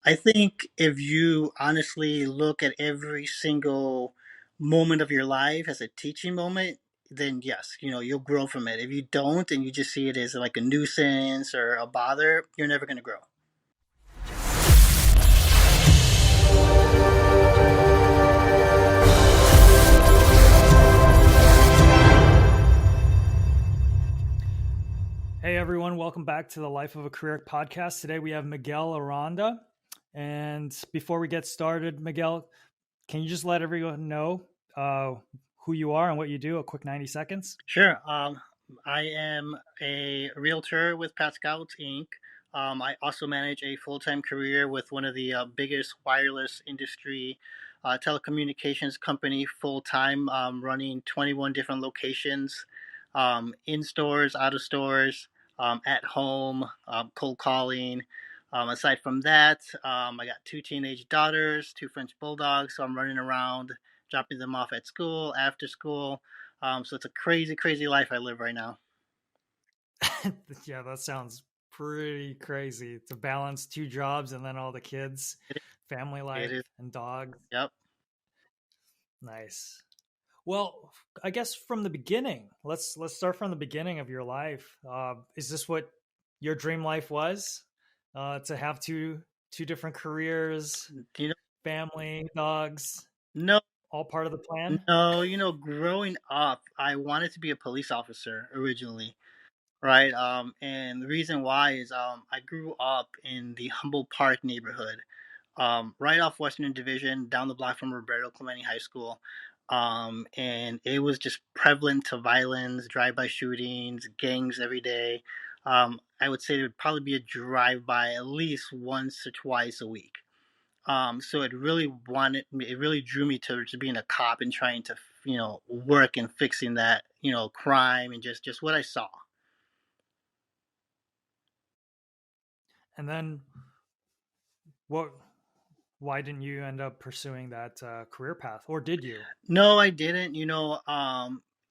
I think if you honestly look at every single moment of your life as a teaching moment, then yes, you'll grow from it. If you don't and you just see it as like a nuisance or a bother, you're never going to grow. Hey everyone, welcome back to the Life of a Career podcast. Today we have Miguel Aranda. And before we get started, Miguel, can you just let everyone know who you are and what you do? A quick 90 seconds. Sure. I am a realtor with Pat Scouts Inc. I also manage a full time career with one of the biggest wireless industry telecommunications company full time, running 21 different locations, in stores, out of stores, at home, cold calling. Aside from that, I got two teenage daughters, two French bulldogs, so I'm running around dropping them off at school, after school. So it's a crazy, crazy life I live right now. Yeah, that sounds pretty crazy to balance two jobs and then all the kids, It, family it life, is. and dogs. Yep. Nice. Well, I guess from the beginning, let's start from the beginning of your life. Is this what your dream life was? To have two different careers, You know, family, dogs, no, all part of the plan? no. Growing up, I wanted to be a police officer originally, right? And the reason why is I grew up in the Humboldt Park neighborhood, right off Western Division, down the block from Roberto Clemente High School. And it was just prevalent to violence, drive-by shootings, gangs every day. I would say there would probably be a drive-by at least once or twice a week. So it really drew me to being a cop and trying to, work and fixing that, crime and just what I saw. And then what? Why didn't you end up pursuing that career path, or did you? No, I didn't.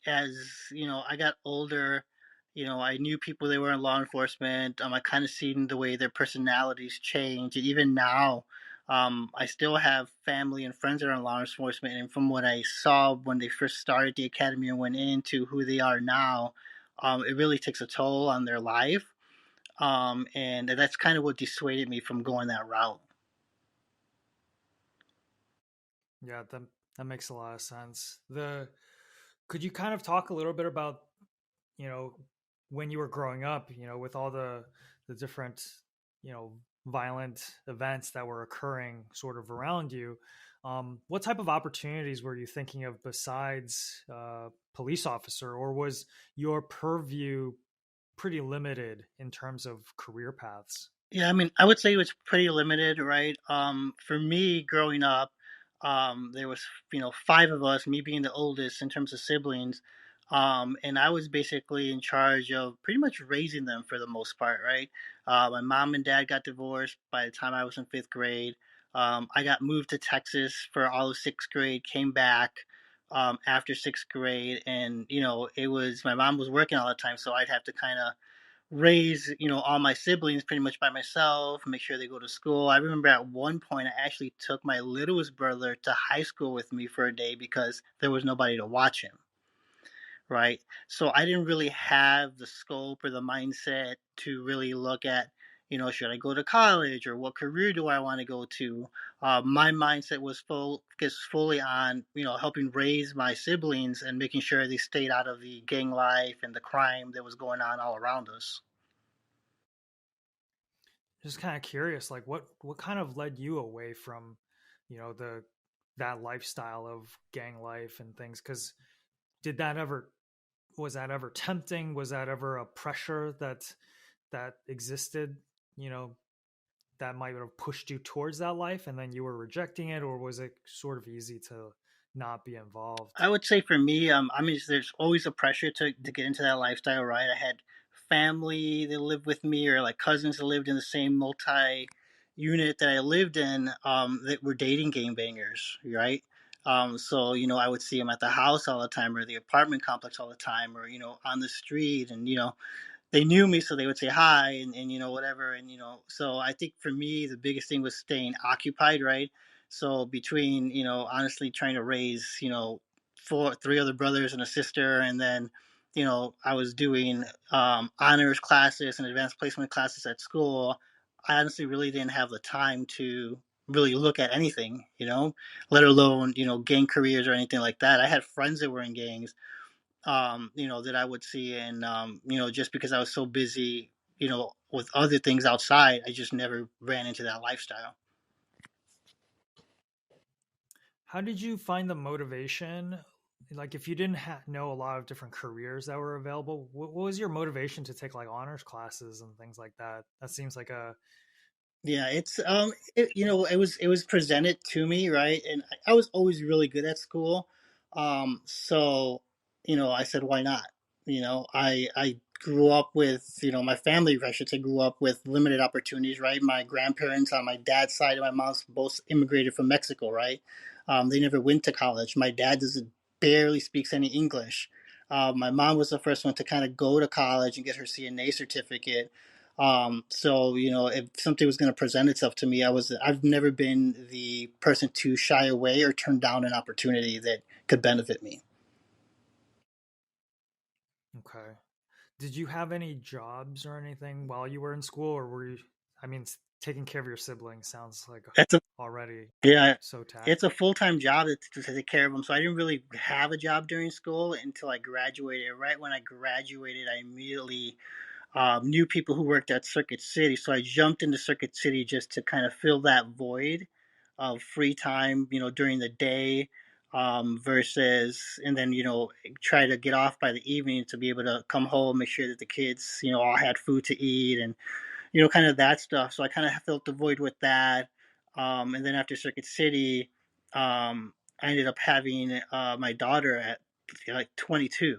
As I got older, I knew people that were in law enforcement. I kind of seen the way their personalities change, and even now, I still have family and friends that are in law enforcement. And from what I saw when they first started the academy and went into who they are now, it really takes a toll on their life. And that's kind of what dissuaded me from going that route. Yeah, that makes a lot of sense. The Could you kind of talk a little bit about you know when you were growing up, with all the different you know violent events that were occurring sort of around you, what type of opportunities were you thinking of besides police officer, or was your purview pretty limited in terms of career paths? Yeah, I mean, I would say it was pretty limited, right? For me, growing up, there was, five of us, me being the oldest in terms of siblings, and I was basically in charge of pretty much raising them for the most part, right? My mom and dad got divorced by the time I was in fifth grade. I got moved to Texas for all of sixth grade, came back after sixth grade, and it was my mom was working all the time, so I'd have to kind of raise all my siblings pretty much by myself, make sure they go to school. I remember at one point I actually took my littlest brother to high school with me for a day because there was nobody to watch him, right? So I didn't really have the scope or the mindset to really look at, should I go to college or what career do I want to go to. My mindset was focused fully on helping raise my siblings and making sure they stayed out of the gang life and the crime that was going on all around us. Just kind of curious, like what kind of led you away from the that lifestyle of gang life and things? Because did that ever was that ever tempting? Was that ever a pressure that existed, you know that might have pushed you towards that life, and then you were rejecting it, or was it sort of easy to not be involved? I would say for me, I mean, there's always a pressure to get into that lifestyle, right? I had family that lived with me, or like cousins that lived in the same multi unit that I lived in, that were dating game bangers, right? So I would see them at the house all the time, or the apartment complex all the time, or on the street, and they knew me, so they would say hi and whatever, and so I think for me the biggest thing was staying occupied, right? So between honestly trying to raise three other brothers and a sister, and then I was doing honors classes and advanced placement classes at school. I honestly really didn't have the time to really look at anything, let alone gang careers or anything like that. I had friends that were in gangs, that I would see, and just because I was so busy, with other things outside, I just never ran into that lifestyle. How did you find the motivation? Like, if you didn't know a lot of different careers that were available, what was your motivation to take like honors classes and things like that? That seems like a Yeah, it was presented to me, right, and I was always really good at school, so I said, why not? I grew up with, my family, I should say, grew up with limited opportunities, right? My grandparents on my dad's side and my mom's both immigrated from Mexico, right? They never went to college. My dad doesn't barely speaks any English. My mom was the first one to kind of go to college and get her CNA certificate. So if something was going to present itself to me, I've never been the person to shy away or turn down an opportunity that could benefit me. okay. Did you have any jobs or anything while you were in school, or were you? I mean, taking care of your siblings sounds like That's a already Yeah, so it's a taxing. full time job to take care of them. So I didn't really have a job during school until I graduated. Right when I graduated, I immediately knew people who worked at Circuit City, so I jumped into Circuit City just to kind of fill that void of free time, during the day, versus, and then try to get off by the evening to be able to come home, make sure that the kids, all had food to eat, and kind of that stuff. So I kind of filled the void with that. And then after Circuit City, I ended up having my daughter at like 22,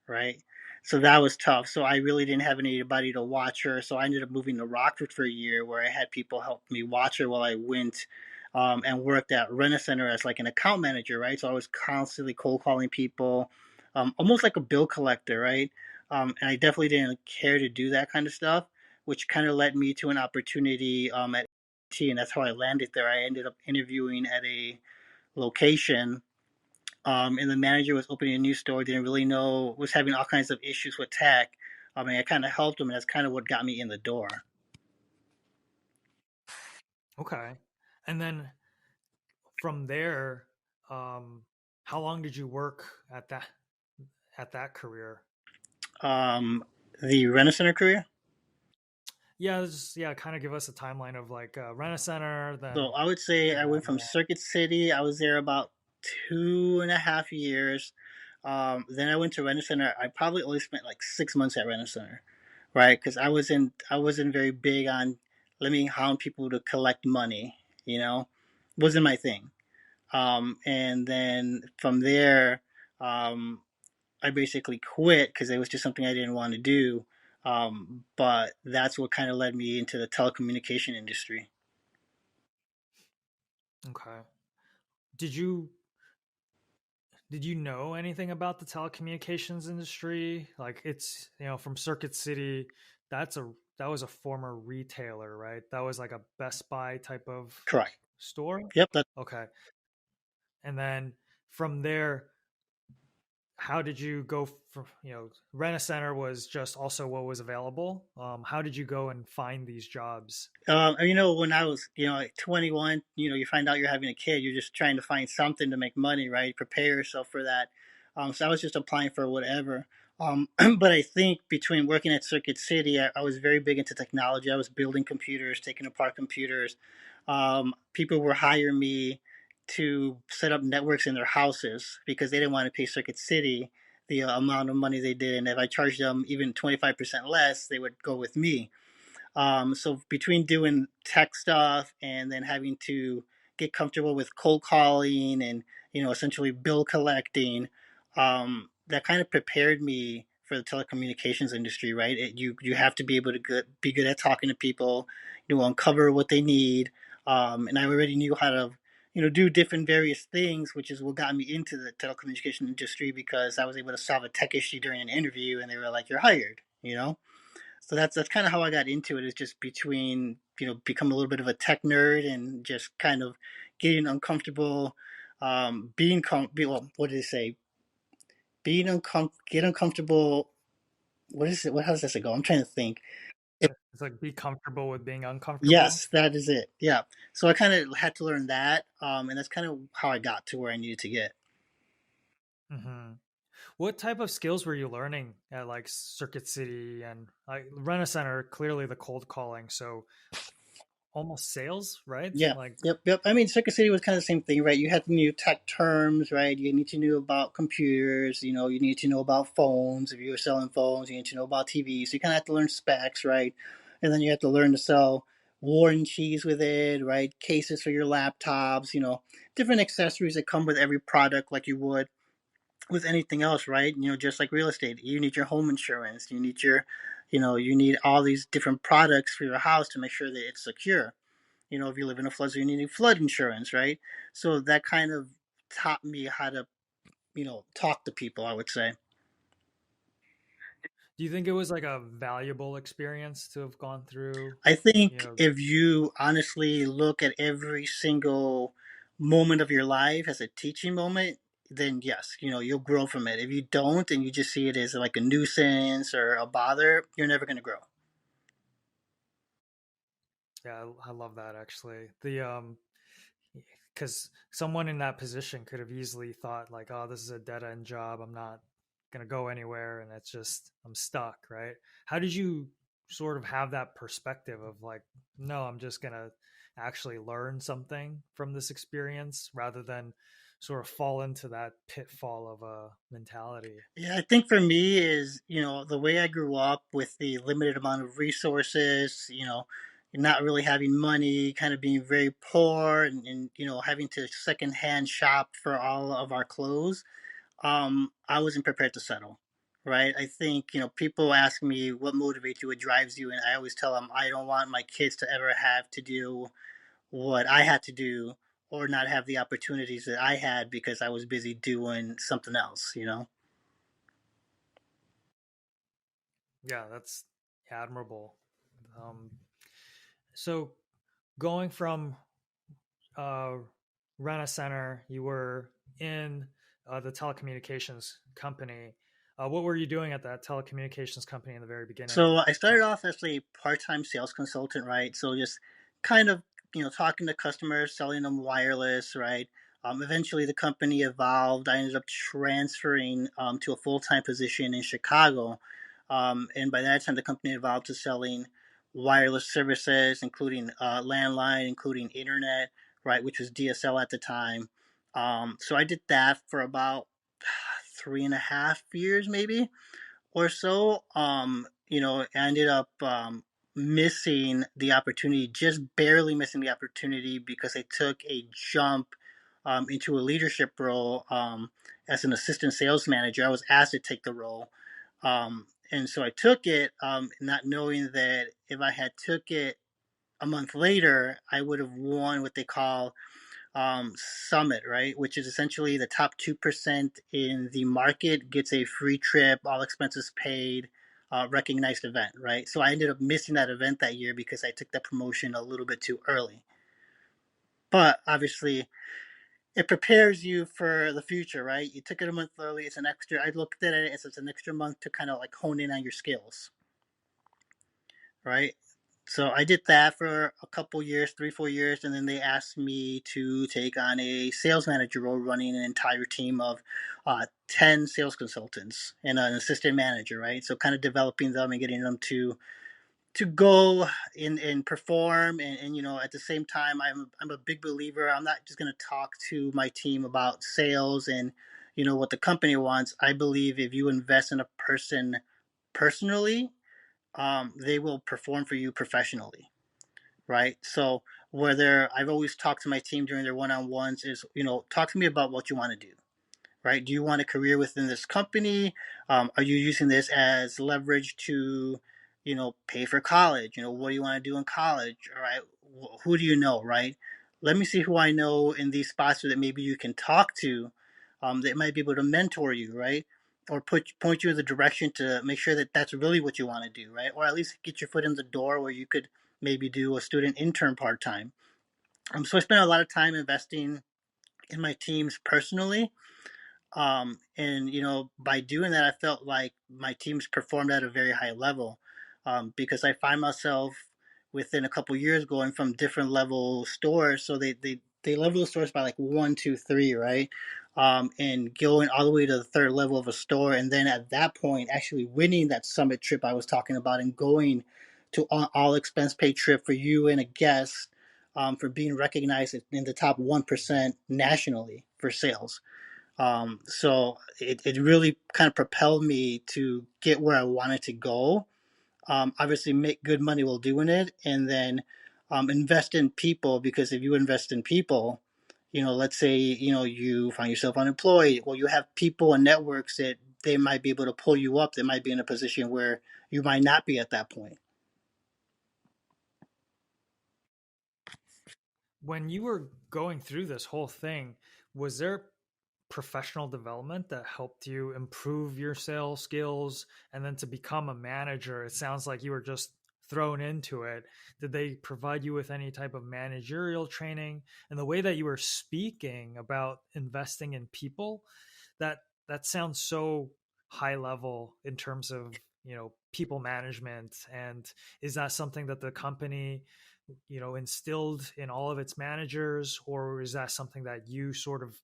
right? So that was tough. So I really didn't have anybody to watch her. So I ended up moving to Rockford for a year, where I had people help me watch her while I went and worked at Rent Center as like an account manager, right? So I was constantly cold calling people, almost like a bill collector, right? And I definitely didn't care to do that kind of stuff, which kind of led me to an opportunity at T, and that's how I landed there. I ended up interviewing at a location, and the manager was opening a new store. Didn't really know, was having all kinds of issues with tech. I mean, I kind of helped him, and that's kind of what got me in the door. Okay, and then from there, um, how long did you work at that career? Um, the Rent Center career. Yeah, just yeah, kind of give us a timeline of like rent a center, So then I would say I that went from move on. Circuit City. I was there about 2.5 years. Then I went to Rent Center. I probably only spent like 6 months at Rent Center, right? Because I wasn't very big on let me hound people to collect money. Wasn't my thing. And then from there, um, I basically quit because it was just something I didn't want to do. But that's what kind of led me into the telecommunication industry. Okay. Did you did you know anything about the telecommunications industry? Like it's, from Circuit City, that's a that was a former retailer, right? That was like a Best Buy type of Correct. store. Yep. That Okay. And then from there, how did you go from, Rent a Center was just also what was available. How did you go and find these jobs? When I was, like 21, you find out you're having a kid, you're just trying to find something to make money, right? Prepare yourself for that. So I was just applying for whatever. But I think between working at Circuit City, I was very big into technology. I was building computers, taking apart computers. People were hiring me to set up networks in their houses because they didn't want to pay Circuit City the amount of money they did. And if I charged them even 25% less, they would go with me. So between doing tech stuff and then having to get comfortable with cold calling and essentially bill collecting, that kind of prepared me for the telecommunications industry. Right, you have to be able to be good at talking to people, uncover what they need, and I already knew how to do different various things, which is what got me into the telecommunication industry because I was able to solve a tech issue during an interview, and they were like, "You're hired," So that's kind of how I got into it. Is just between become a little bit of a tech nerd and just kind of getting uncomfortable, well, what did it say? Get uncomfortable. What is it? What how does this go? I'm trying to think. It, It's like be comfortable with being uncomfortable. yes, that is it. Yeah. So I kind of had to learn that, and that's kind of how I got to where I needed to get. Hmm. What type of skills were you learning at like Circuit City and like Rent a Center? Clearly, the cold calling, so almost sales, right? Yeah. Like, Yep. Yep. I mean, Circuit City was kind of the same thing, right? You had to know tech terms, right? You need to know about computers. You need to know about phones. If you were selling phones, you need to know about TVs. So you kind of have to learn specs, right? And then you have to learn to sell warranties with it, right? Cases for your laptops. Different accessories that come with every product, like you would with anything else, right? Just like real estate, you need your home insurance. You need all these different products for your house to make sure that it's secure. If you live in a flood zone, you need flood insurance, right? So that kind of taught me how to, talk to people, I would say. do you think it was like a valuable experience to have gone through? I You think know, if you honestly look at every single moment of your life as a teaching moment, then yes, you'll grow from it. If you don't and you just see it as like a nuisance or a bother, you're never going to grow. yeah, I love that actually. The because someone in that position could have easily thought like, oh, this is a dead end job. I'm not gonna go anywhere, and it's just I'm stuck, right? How did you sort of have that perspective of like, no, I'm just gonna actually learn something from this experience rather than sort of fall into that pitfall of a mentality? Yeah, I think for me is, the way I grew up with the limited amount of resources, not really having money, kind of being very poor and having to secondhand shop for all of our clothes. I wasn't prepared to settle. Right. I think, people ask me what motivates you, what drives you. And I always tell them I don't want my kids to ever have to do what I had to do or not have the opportunities that I had because I was busy doing something else. Yeah, that's admirable. Um, so going from uh, Rena Center, you were in the telecommunications company. What were you doing at that telecommunications company in the very beginning? So I started off as a part-time sales consultant, right? So just kind of, talking to customers, selling them wireless, right? Eventually, the company evolved. I ended up transferring to a full-time position in Chicago, and by that time, the company evolved to selling wireless services, including landline, including internet, right, which was DSL at the time. So I did that for about 3.5 years, maybe or so. I ended up missing the opportunity, just barely missing the opportunity because I took a jump into a leadership role as an assistant sales manager. I was asked to take the role. And so I took it, not knowing that if I had took it a month later, I would have won what they call Summit, right? Which is essentially the top 2% in the market gets a free trip, all expenses paid, recognized event, right? So I ended up missing that event that year because I took that promotion a little bit too early. But obviously, it prepares you for the future, right? You took it a month early. It's an extra. I looked at it as it's an extra month to kind of like hone in on your skills, right? So I did that for a couple years, 3, 4 years, and then they asked me to take on a sales manager role, running an entire team of 10 sales consultants and an assistant manager, right? So kind of developing them and getting them to go and perform, and at the same time, I'm a big believer. I'm not just going to talk to my team about sales and what the company wants. I believe if you invest in a person personally, they will perform for you professionally, right? So whether I've always talked to my team during their one-on-ones is, talk to me about what you want to do, right? Do you want a career within this company? Are you using this as leverage to, pay for college? What do you want to do in college? All right. Who do you know, right? Let me see who I know in these spots so that maybe you can talk to, that might be able to mentor you, right? or point you in the direction to make sure that that's really what you want to do, right? Or at least get your foot in the door where you could maybe do a student intern part time. So I spent a lot of time investing in my teams personally, and by doing that, I felt like my teams performed at a very high level, because I find myself within a couple years going from different level stores. So they level the stores by like one, two, three, right? And going all the way to the third level of a store, and then at that point, actually winning that summit trip I was talking about, and going to all expense paid trip for you and a guest, for being recognized in the top 1% nationally for sales. So it really kind of propelled me to get where I wanted to go. Obviously, make good money while doing it, and then invest in people, because if you invest in people, let's say you find yourself unemployed, well, you have people and networks that they might be able to pull you up. They might be in a position where you might not be at that point. When you were going through this whole thing, was there professional development that helped you improve your sales skills and then to become a manager? It sounds like you were just thrown into it. Did they provide you with any type of managerial training? And the way that you were speaking about investing in people, that that sounds so high level in terms of, people management. And is that something that the company, instilled in all of its managers, or is that something that you sort of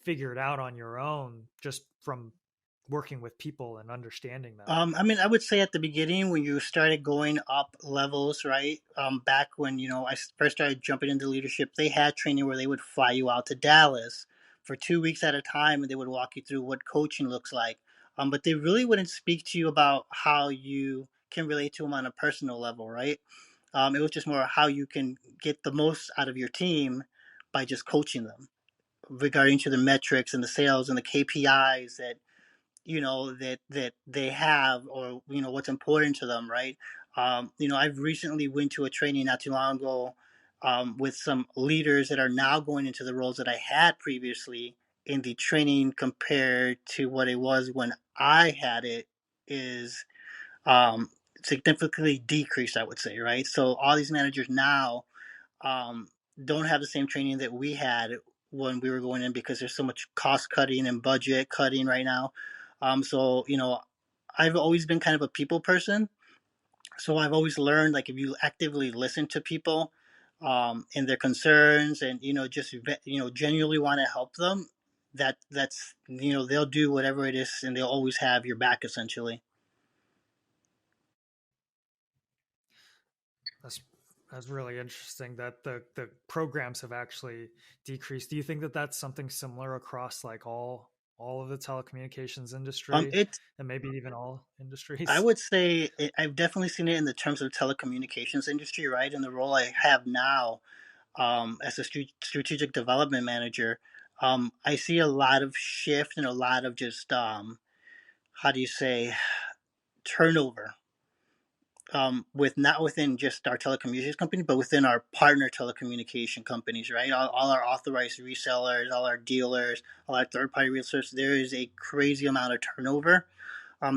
figured out on your own just from working with people and understanding them? I mean, I would say at the beginning when you started going up levels, right? Back when I first started jumping into leadership, they had training where they would fly you out to Dallas for 2 weeks at a time, and they would walk you through what coaching looks like. But they really wouldn't speak to you about how you can relate to them on a personal level, right? It was just more how you can get the most out of your team by just coaching them regarding to the metrics and the sales and the KPIs that they have, or what's important to them, right? I've recently went to a training not too long ago, with some leaders that are now going into the roles that I had previously, in the training compared to what it was when I had it is significantly decreased, I would say, right? So all these managers now, um, don't have the same training that we had when we were going in, because there's so much cost cutting and budget cutting right now. So I've always been kind of a people person. So I've always learned, like, if you actively listen to people, and their concerns, and just genuinely want to help them, that's they'll do whatever it is, and they'll always have your back, essentially. That's that's really interesting that the programs have actually decreased. Do you think that that's something similar across like all of the telecommunications industry It and maybe even all I industries? would say I've definitely seen it in the terms of telecommunications industry, right? In the role I have now, as a strategic development manager, I see a lot of shift and a lot of just how do you say, turnover, with not within just our telecommunications company, but within our partner telecommunication companies, right? All our authorized resellers, all our dealers, all our third party resellers. There is a crazy amount of turnover,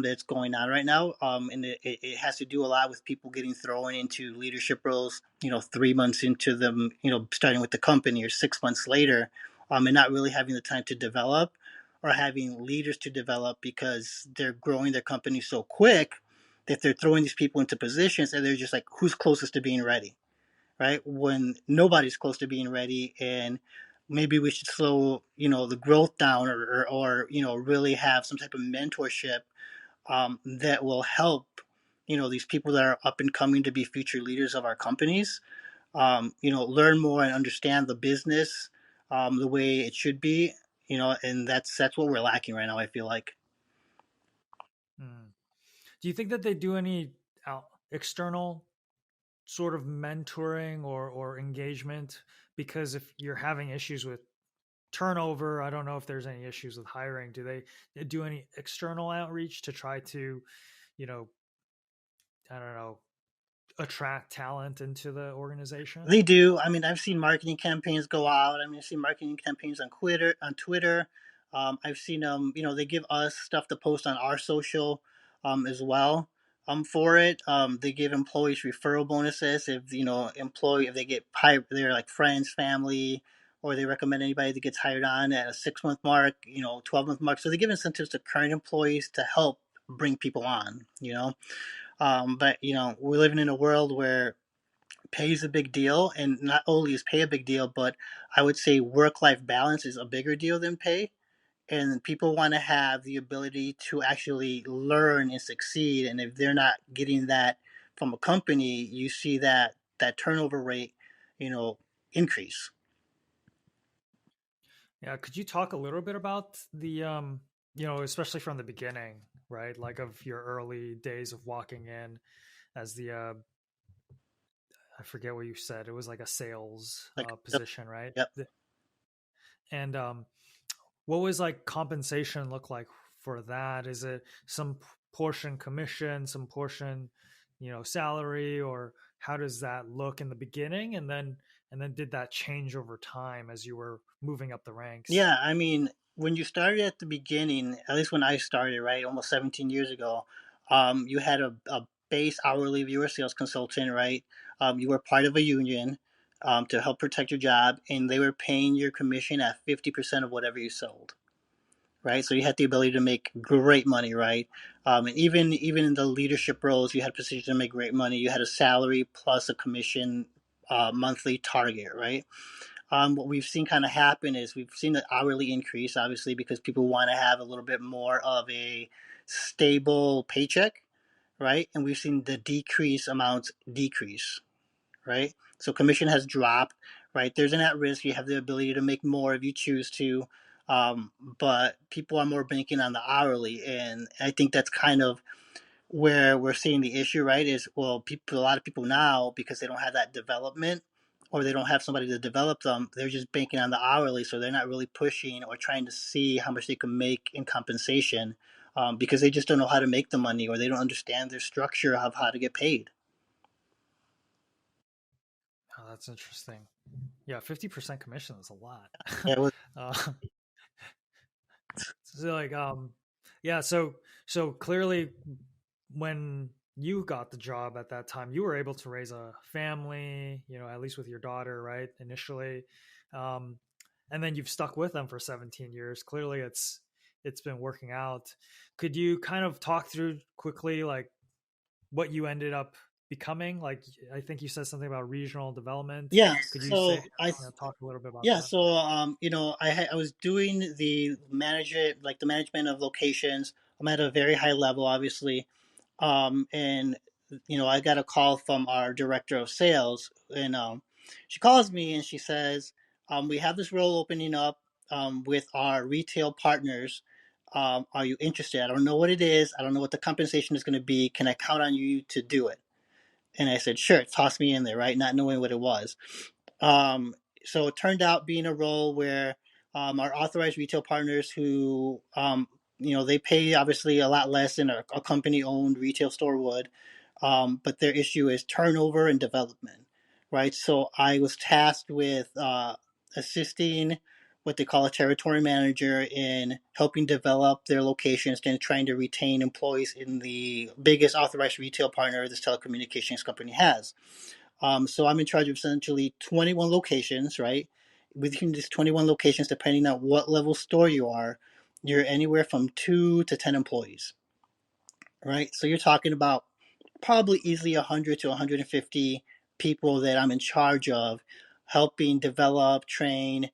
that's going on right now. And it has to do a lot with people getting thrown into leadership roles, 3 months into them, starting with the company, or 6 months later, and not really having the time to develop, or having leaders to develop, because they're growing their company so quick that they're throwing these people into positions, and they're just like, who's closest to being ready, right? When nobody's close to being ready, and maybe we should slow, the growth down, or really have some type of mentorship, that will help these people that are up and coming to be future leaders of our companies, learn more and understand the business, the way it should be, and that's what we're lacking right now, I feel like. Hmm. Do you think that they do any external sort of mentoring or engagement? Because if you're having issues with turnover, I don't know if there's any issues with hiring. Do they do any external outreach to try to, you know, I don't know, attract talent into the organization? They do. I mean, I've seen marketing campaigns go out. I mean, I've seen marketing campaigns on Twitter. I've seen them, they give us stuff to post on our social as well. For it, they give employees referral bonuses if if they get hired, they're like friends, family, or they recommend anybody that gets hired on at a 6 month mark, 12-month mark. So they give incentives to current employees to help bring people on. But we're living in a world where pay is a big deal, and not only is pay a big deal, but I would say work life balance is a bigger deal than pay. And people want to have the ability to actually learn and succeed. And if they're not getting that from a company, you see that turnover rate, you know, increase. Yeah, could you talk a little bit about the especially from the beginning, right? Like of your early days of walking in as the I forget what you said. It was like a sales Like, yep, position, right? yep. And what was like compensation look like for that? Is it some portion commission, some portion, salary, or how does that look in the beginning? And then did that change over time as you were moving up the ranks? Yeah, I mean, when you started at the beginning, at least when I started, right, almost 17 years ago, you had a base hourly viewer sales consultant, right? You were part of a union to help protect your job, and they were paying your commission at 50% of whatever you sold, right? So you had the ability to make great money, right? And even in the leadership roles, you had positions to make great money. You had a salary plus a commission monthly target, right? What we've seen kind of happen is we've seen the hourly increase, obviously, because people want to have a little bit more of a stable paycheck, right? And we've seen the decrease amounts decrease, right? So commission has dropped, right? There's an at risk. You have the ability to make more if you choose to, but people are more banking on the hourly, and I think that's kind of where we're seeing the issue, right? Is well, a lot of people now because they don't have that development or they don't have somebody to develop them, they're just banking on the hourly, so they're not really pushing or trying to see how much they can make in compensation because they just don't know how to make the money or they don't understand their structure of how to get paid. Oh, that's interesting. Yeah, 50% commission is a lot. Yeah, it was, uh, so like yeah, so clearly when you got the job at that time, you were able to raise a family, at least with your daughter, right? Initially. Um, and then you've stuck with them for 17 years. Clearly it's been working out. Could you kind of talk through quickly like what you ended up becoming? Like I think you said something about regional development. yeah. Could you So say I talk a little bit about Yeah, that? so I was doing the management of locations. I'm at a very high level, obviously, and I got a call from our director of sales, and she calls me and she says, "We have this role opening up with our retail partners. Are you interested? I don't know what it is. I don't know what the compensation is going to be. Can I count on you to do it?" And I said, "Sure." Toss me in there, right? Not knowing what it was. Um, so it turned out being a role where our authorized retail partners who, they pay obviously a lot less than a company owned retail store would, but their issue is turnover and development, right? So I was tasked with assisting what they call a territory manager in helping develop their locations and trying to retain employees in the biggest authorized retail partner this telecommunications company has. So I'm in charge of essentially 21 locations, right? Within these 21 locations, depending on what level store you are, you're anywhere from 2 to 10 employees, right? So you're talking about probably easily 100 to 150 people that I'm in charge of helping develop, train,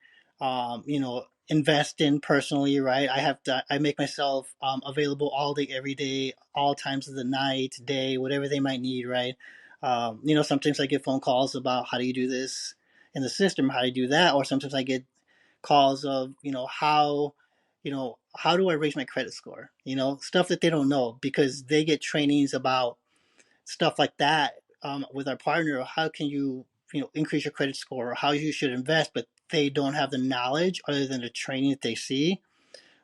invest in personally, right? I make myself available all day, every day, all times of the night, day, whatever they might need, right? Sometimes I get phone calls about how do you do this in the system, how do you do that, or sometimes I get calls of, how do I raise my credit score? Stuff that they don't know because they get trainings about stuff like that with our partner. How can you increase your credit score or how you should invest, but they don't have the knowledge other than the training that they see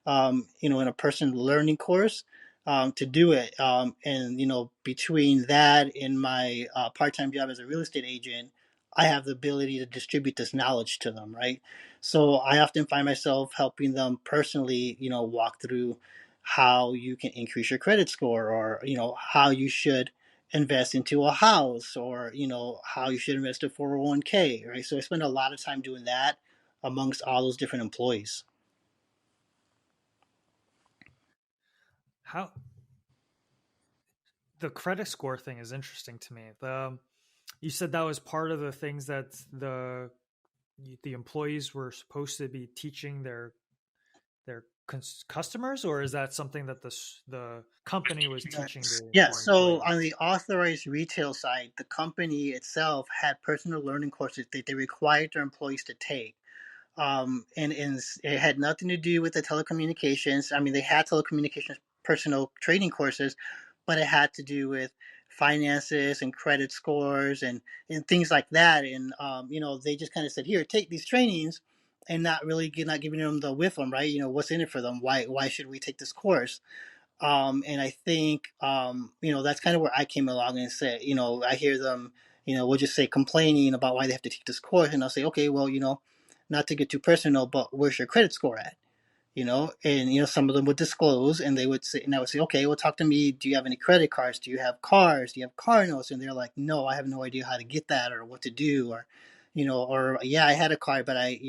in a person learning course to do it. And between that and my part-time job as a real estate agent, I have the ability to distribute this knowledge to them, right? So I often find myself helping them personally, walk through how you can increase your credit score, or how you should invest into a house, or how you should invest in 401k, right? So I spend a lot of time doing that amongst all those different employees. How the credit score thing is interesting to me. You said that was part of the things that the employees were supposed to be teaching their customers, or is that something that the company was teaching Yes. Yeah, their so on employees? the authorized retail side, the company itself had personal learning courses that they required their employees to take. And it had nothing to do with the telecommunications. I mean, they had telecommunications personal training courses, but it had to do with finances and credit scores and things like that. And they just kind of said, "Here, take these trainings," and not giving them the with them, right? What's in it for them? Why should we take this course? And I think that's kind of where I came along and said, I hear them, we'll just say complaining about why they have to take this course, and I'll say, okay, well, not to get too personal, but where's your credit score at? And some of them would disclose, and they would say, and I would say, okay, well, talk to me. Do you have any credit cards? Do you have cars? Do you have car notes? And they're like, no, I have no idea how to get that or what to do, or or yeah, I had a card, but I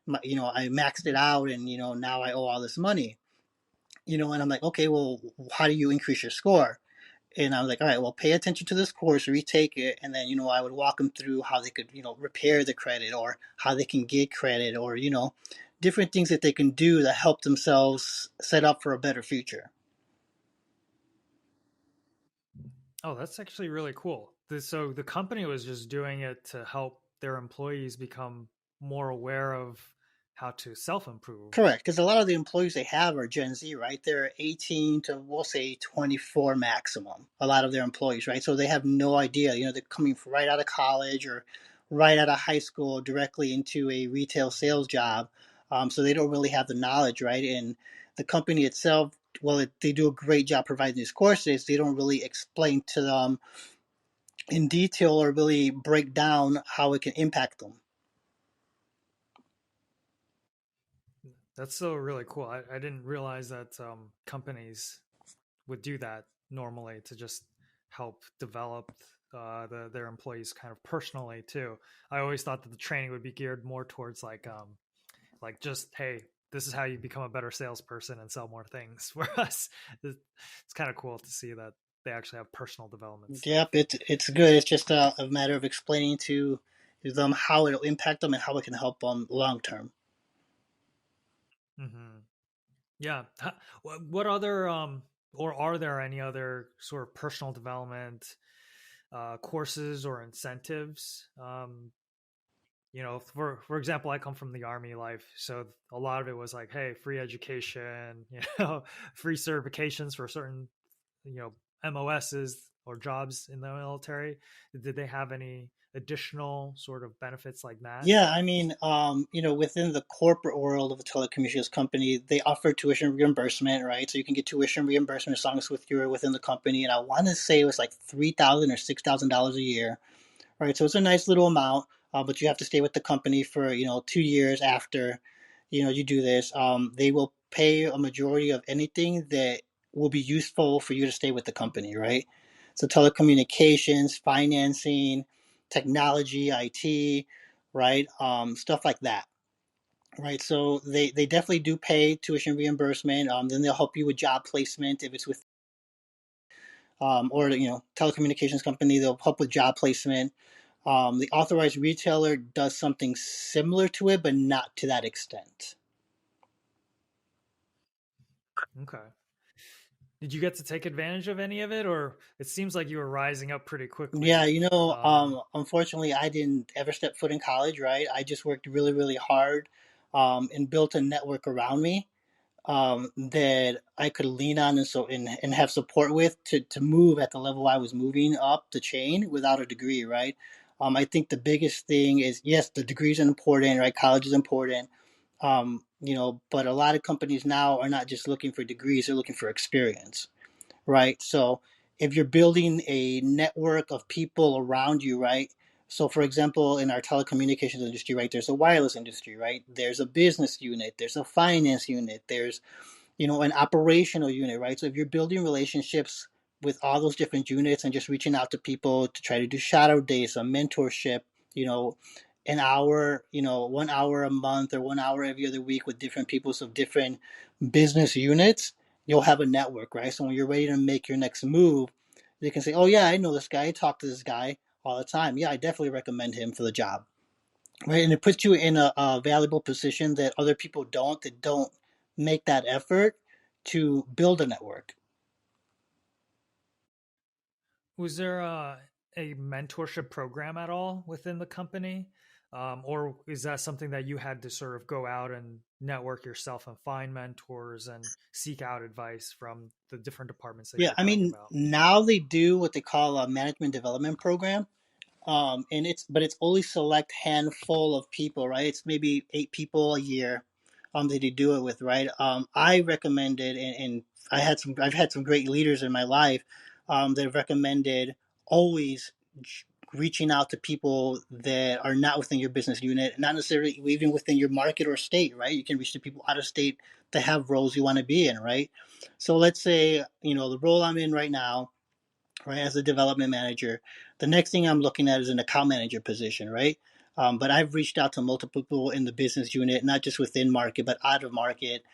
maxed it out, and now I owe all this money. And I'm like, okay, well, how do you increase your score? And I was like, all right, well, pay attention to this course, retake it, and then I would walk them through how they could repair the credit, or how they can get credit, or different things that they can do to help themselves set up for a better future. Oh, that's actually really cool. So the company was just doing it to help their employees become more aware of how to self improve. Correct, because a lot of the employees they have are Gen Z, right? They're 18 to, we'll say, 24 maximum. A lot of their employees, right? So they have no idea. They're coming right out of college or right out of high school directly into a retail sales job. So they don't really have the knowledge, right? And the company itself, well, they do a great job providing these courses. They don't really explain to them in detail or really break down how it can impact them. That's so really cool. I didn't realize that companies would do that normally to just help develop their employees kind of personally too. I always thought that the training would be geared more towards like just, hey, this is how you become a better salesperson and sell more things. For us, it's kind of cool to see that they actually have personal development stuff. Yep, it's good. It's just a matter of explaining to them how it'll impact them and how it can help them long term. Mm-hmm. Yeah. What other or are there any other sort of personal development courses or incentives? For example, I come from the army life, so a lot of it was like, hey, free education, free certifications for certain, you know, MOSs or jobs in the military. Did they have any additional sort of benefits like that? Yeah, I mean, within the corporate world of a telecommunications company, they offer tuition reimbursement, right? So you can get tuition reimbursement as long as you're within the company. And I want to say it was like $3,000 or $6,000 a year, right? So it's a nice little amount, but you have to stay with the company for 2 years after you do this. They will pay a majority of anything that will be useful for you to stay with the company, right? So telecommunications, financing, technology, IT, right? Stuff like that. Right, so they definitely do pay tuition reimbursement. Then they'll help you with job placement if it's with or telecommunications company. They'll help with job placement. The authorized retailer does something similar to it, but not to that extent. Okay. Did you get to take advantage of any of it, or it seems like you were rising up pretty Yeah, quickly? unfortunately, I didn't ever step foot in college. Right, I just worked really, really hard, and built a network around me, that I could lean on and have support with to move at the level I was moving up the chain without a degree, right? I think the biggest thing is, yes, the degree is important, right? College is important, but a lot of companies now are not just looking for degrees; they're looking for experience, right? So if you're building a network of people around you, right? So, for example, in our telecommunications industry, right, there's a wireless industry, right? There's a business unit, there's a finance unit, there's an operational unit, right? So if you're building relationships with all those different units and just reaching out to people to try to do shadow days, a mentorship, you know, an hour, 1 hour a month or 1 hour every other week with different people of different business units, you'll have a network, right? So when you're ready to make your next move, they can say, "Oh yeah, I know this guy. I talk to this guy all the time. Yeah, I definitely recommend him for the job." Right, and it puts you in a valuable position that other people that don't make that effort to build a network. Was there a mentorship program at all within the company? Or is that something that you had to sort of go out and network yourself and find mentors and seek out advice from the different departments that you Yeah, were I talking mean, about? now they do what they call a management development program, and it's only select handful of people, right? It's maybe 8 people a year, that you do it with, right? I recommended, and I've had some great leaders in my life, that have recommended always reaching out to people that are not within your business unit, not necessarily even within your market or state, right? You can reach the people out of state that have roles you want to be in, right? So let's say, the role I'm in right now, right, as a development manager. The next thing I'm looking at is an account manager position, right? But I've reached out to multiple people in the business unit, not just within market, but out of market,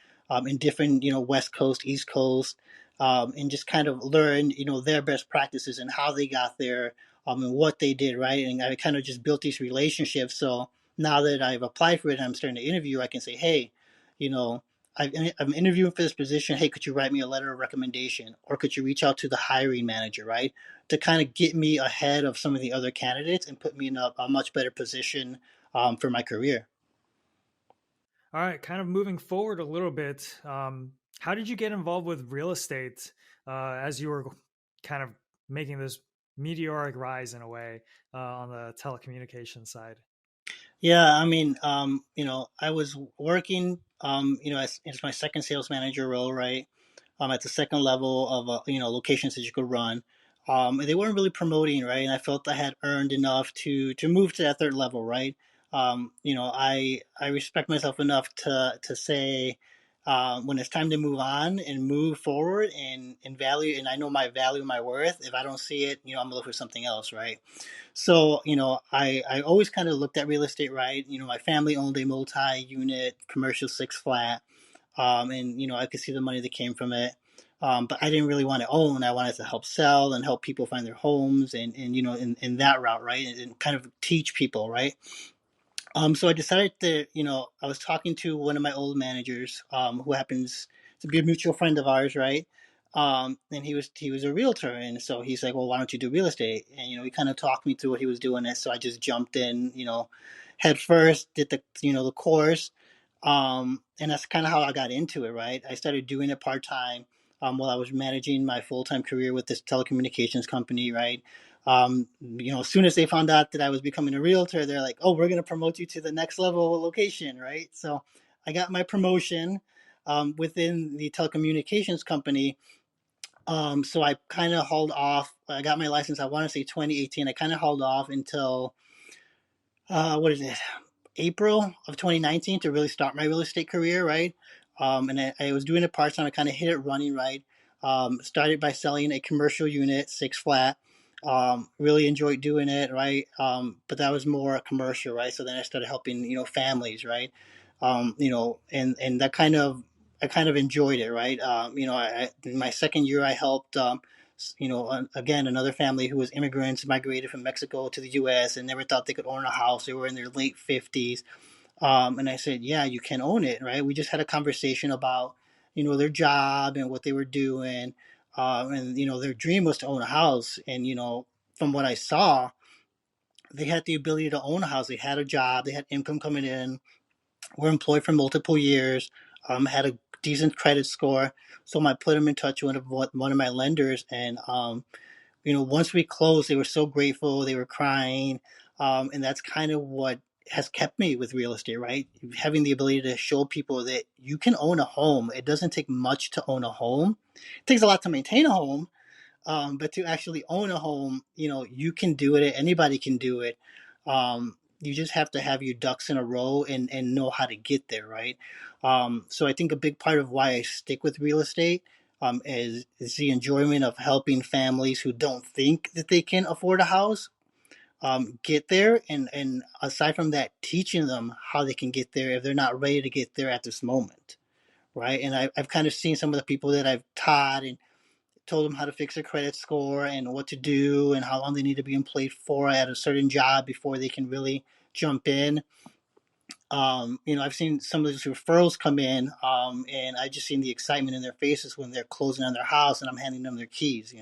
in different, West Coast, East Coast, and just kind of learn, their best practices and how they got there, and what they did, right? And I kind of just built these relationships. So now that I've applied for it and I'm starting to interview, I can say, hey, you know, I'm interviewing for this position. Hey, could you write me a letter of recommendation, or could you reach out to the hiring manager, right, to kind of get me ahead of some of the other candidates and put me in a much better position, for my career. All right, kind of moving forward a little bit. How did you get involved with real estate as you were kind of making this meteoric rise in a way on the telecommunications side? Yeah, I mean, I was working, as it's my second sales manager role, right? At the second level of, locations that you could run. And they weren't really promoting, right? And I felt I had earned enough to move to that third level, right? I respect myself enough to say, when it's time to move on and move forward and value, and I know my value, my worth. If I don't see it, I'm gonna look for something else, right? So, I always kind of looked at real estate, right? My family owned a multi-unit commercial six flat, and I could see the money that came from it. But I didn't really want to own. I wanted to help sell and help people find their homes, and in that route, right, and kind of teach people, right. So I decided that, I was talking to one of my old managers, who happens to be a mutual friend of ours, right? And he was a realtor, and so he's like, "Well, why don't you do real estate?" And he kind of talked me through what he was doing, and so I just jumped in, head first, did the course, and that's kind of how I got into it, right? I started doing it part time, while I was managing my full time career with this telecommunications company, right? As soon as they found out that I was becoming a realtor, they're like, "Oh, we're going to promote you to the next level location," right? So I got my promotion, within the telecommunications company. So I kind of hauled off. I got my license, I want to say 2018. I kind of hauled off until, what is it? April of 2019 to really start my real estate career, right? And I was doing it part time. I kind of hit it running, right? Started by selling a commercial unit, six flat. Really enjoyed doing it, right? But that was more commercial, right? So then I started helping, families, right? And that I kind of enjoyed it, right? In my second year, I helped, again, another family who was immigrants, migrated from Mexico to the U.S. and never thought they could own a house. They were in their late 50s. And I said, "Yeah, you can own it, right?" We just had a conversation about, their job and what they were doing. And, their dream was to own a house. And, from what I saw, they had the ability to own a house. They had a job, they had income coming in, were employed for multiple years, had a decent credit score. So I put them in touch with one of my lenders, and, once we closed, they were so grateful. They were crying. And that's kind of what has kept me with real estate, right? Having the ability to show people that you can own a home. It doesn't take much to own a home. It takes a lot to maintain a home, but to actually own a home, you can do it. Anybody can do it. You just have to have your ducks in a row and know how to get there, right? So I think a big part of why I stick with real estate is the enjoyment of helping families who don't think that they can afford a house get there, and aside from that, teaching them how they can get there if they're not ready to get there at this moment, right? And I've kind of seen some of the people that I've taught and told them how to fix their credit score and what to do and how long they need to be employed for at a certain job before they can really jump in. I've seen some of these referrals come in, and I just seen the excitement in their faces when they're closing on their house and I'm handing them their keys.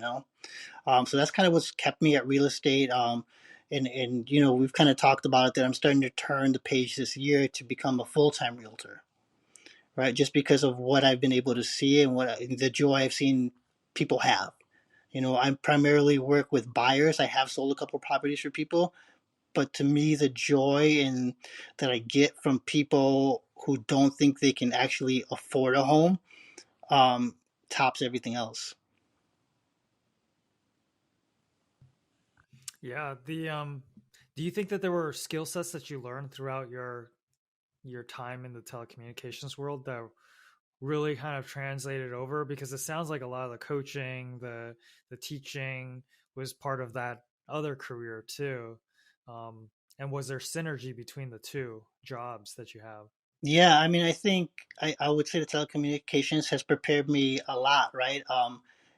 So that's kind of what's kept me at real estate. And we've kind of talked about it that I'm starting to turn the page this year to become a full time realtor, right? Just because of what I've been able to see and the joy I've seen people have. I primarily work with buyers. I have sold a couple properties for people, but to me, the joy and that I get from people who don't think they can actually afford a home um, tops everything else. Yeah. Do you think that there were skill sets that you learned throughout your time in the telecommunications world that really kind of translated over? Because it sounds like a lot of the coaching, the teaching was part of that other career too. Um, and was there synergy between the two jobs that you have? Yeah, I mean, I think I would say the telecommunications has prepared me a lot, right?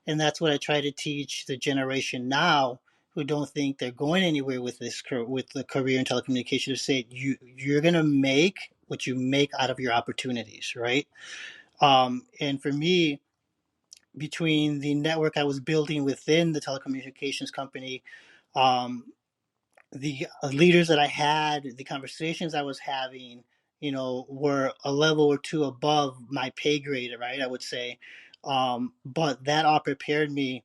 And that's what I try to teach the generation now who don't think they're going anywhere with with the career in telecommunications. To say you're gonna make what you make out of your opportunities, right? And for me, between the network I was building within the telecommunications company, um, the leaders that I had, the conversations I was having, were a level or two above my pay grade, right? I would say, but that all prepared me,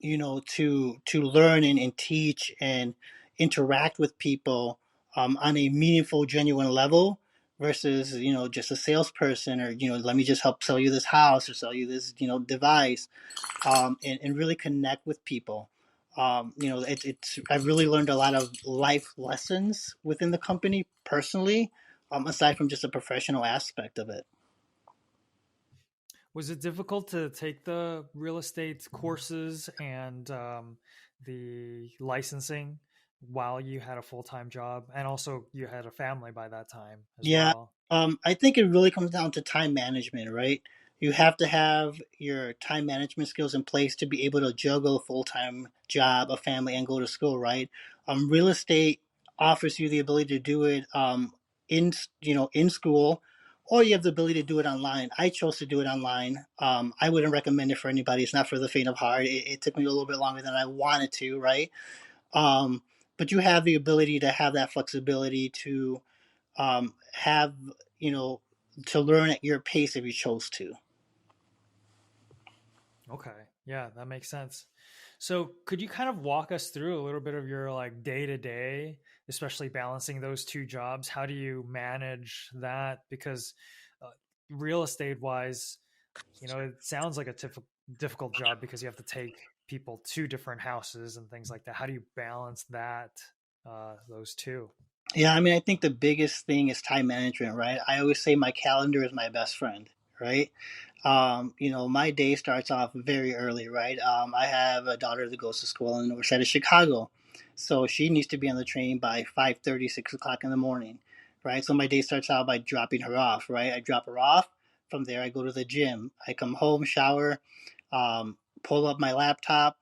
to learn and teach and interact with people on a meaningful, genuine level versus just a salesperson or let me just help sell you this house or sell you this device, and really connect with people. It's I've really learned a lot of life lessons within the company personally, aside from just a professional aspect of it. Was it difficult to take the real estate courses and the licensing while you had a full time job, and also you had a family by that time as Yeah, well? I think it really comes down to time management, right? You have to have your time management skills in place to be able to juggle a full time job, a family, and go to school, right? Real estate offers you the ability to do it in school, or you have the ability to do it online. I chose to do it online. I wouldn't recommend it for anybody. It's not for the faint of heart. It took me a little bit longer than I wanted to, right? Um, but you have the ability to have that flexibility to have you know to learn at your pace if you chose to. Okay. Yeah, that makes sense. So, could you kind of walk us through a little bit of your like day to day, especially balancing those two jobs? How do you manage that? Because uh, real estate wise, it sounds like a difficult job because you have to take people to different houses and things like that. How do you balance that, those two? Yeah, I mean, I think the biggest thing is time management, right? I always say my calendar is my best friend, right? My day starts off very early, right? I have a daughter that goes to school on the north side of Chicago, so she needs to be on the train by 5:30, 6 o'clock in the morning, right? So my day starts out by dropping her off, right? I drop her off. From there, I go to the gym. I come home, shower, pull up my laptop,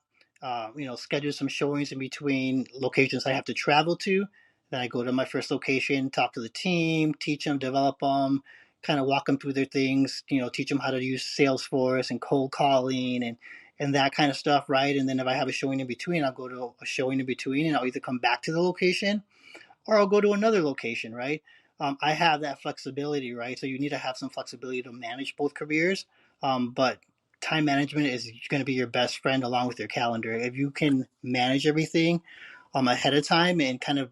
schedule some showings in between locations I have to travel to. Then I go to my first location, talk to the team, teach them, develop them, kind of walk them through their things, teach them how to use Salesforce and cold calling and that kind of stuff, right? And then if I have a showing in between, I'll go to a showing in between and I'll either come back to the location or I'll go to another location, right? I have that flexibility, right? So you need to have some flexibility to manage both careers. But time management is going to be your best friend along with your calendar. If you can manage everything ahead of time and kind of,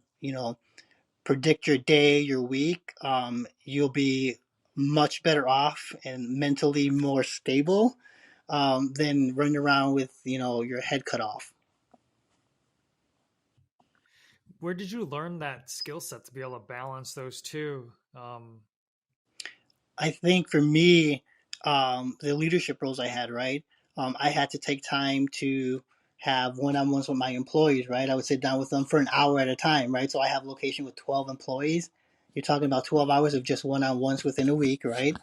predict your day, your week, you'll be much better off and mentally more stable than running around with, your head cut off. where did you learn that skill set to be able to balance those two? I think for me, the leadership roles I had, right? I had to take time to have one-on-ones with my employees, right? I would sit down with them for an hour at a time, right? So I have location with 12 employees. You're talking about 12 hours of just one-on-ones within a week, right?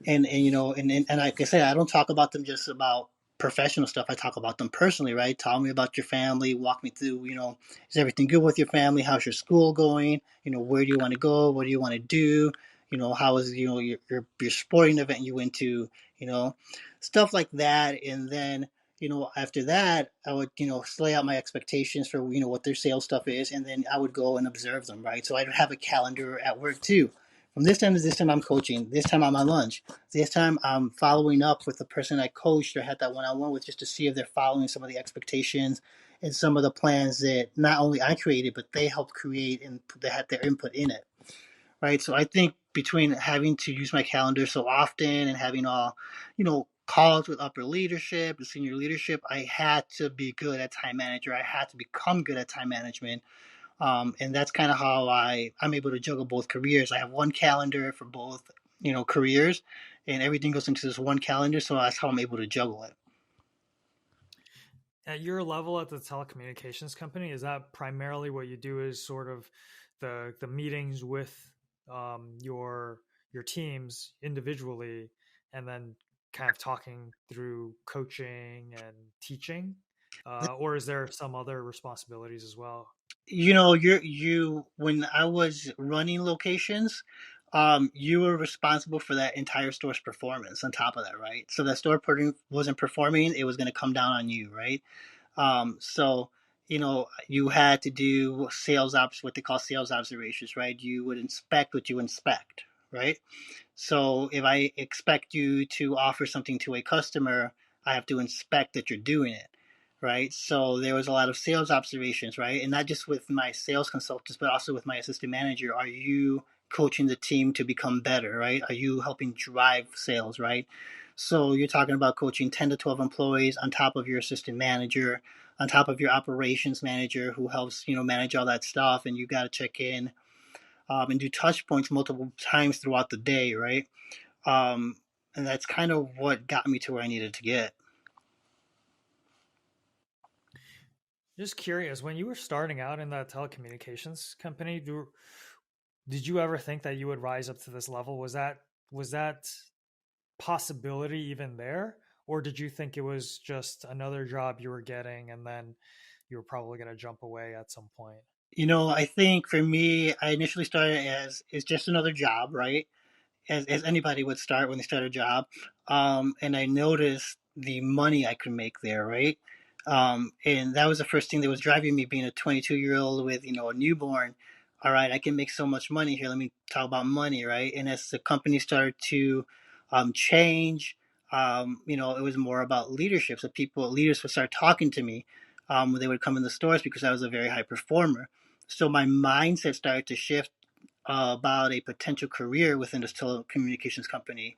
And you know and like I said, I don't talk about them just about professional stuff. I talk about them personally, right? Tell me about your family, walk me through, is everything good with your family, how's your school going, where do you want to go, what do you want to do, how is your sporting event you went to, you know stuff like that. And then after that I would lay out my expectations for what their sales stuff is, and then I would go and observe them, right? So I'd have a calendar at work too. From this time to this time I'm coaching, this time I'm on lunch, this time I'm following up with the person I coached or had that one-on-one with, just to see if they're following some of the expectations and some of the plans that not only I created, but they helped create and they had their input in it. Right. So I think between having to use my calendar so often and having all, calls with upper leadership and senior leadership, I had to be good at time manager. I had to become good at time management. And that's kind of how I'm able to juggle both careers. I have one calendar for both, careers, and everything goes into this one calendar. So that's how I'm able to juggle it. At your level at the telecommunications company, is that primarily what you do? Is sort of the meetings with your teams individually, and then kind of talking through coaching and teaching, or is there some other responsibilities as well? When I was running locations, you were responsible for that entire store's performance on top of that, right? So that store wasn't performing, it was going to come down on you, right? So you had to do what they call sales observations, right? You would inspect what you inspect, right? So if I expect you to offer something to a customer, I have to inspect that you're doing it, right? So there was a lot of sales observations, right? And not just with my sales consultants, but also with my assistant manager. Are you coaching the team to become better, right? Are you helping drive sales, right? So you're talking about coaching 10 to 12 employees on top of your assistant manager, on top of your operations manager who helps, manage all that stuff. And you got to check in and do touch points multiple times throughout the day, right? Um, and that's kind of what got me to where I needed to get. Just curious, when you were starting out in that telecommunications company, did you ever think that you would rise up to this level? Was that possibility even there, or did you think it was just another job you were getting and then you were probably going to jump away at some point? I think for me, I initially started as it's just another job, right? As anybody would start when they start a job. And I noticed the money I could make there, right? And that was the first thing that was driving me, being a 22-year-old with, a newborn. All right, I can make so much money here. Let me talk about money, right? And as the company started to change, it was more about leadership. So leaders would start talking to me when they would come in the stores because I was a very high performer. So my mindset started to shift about a potential career within this telecommunications company.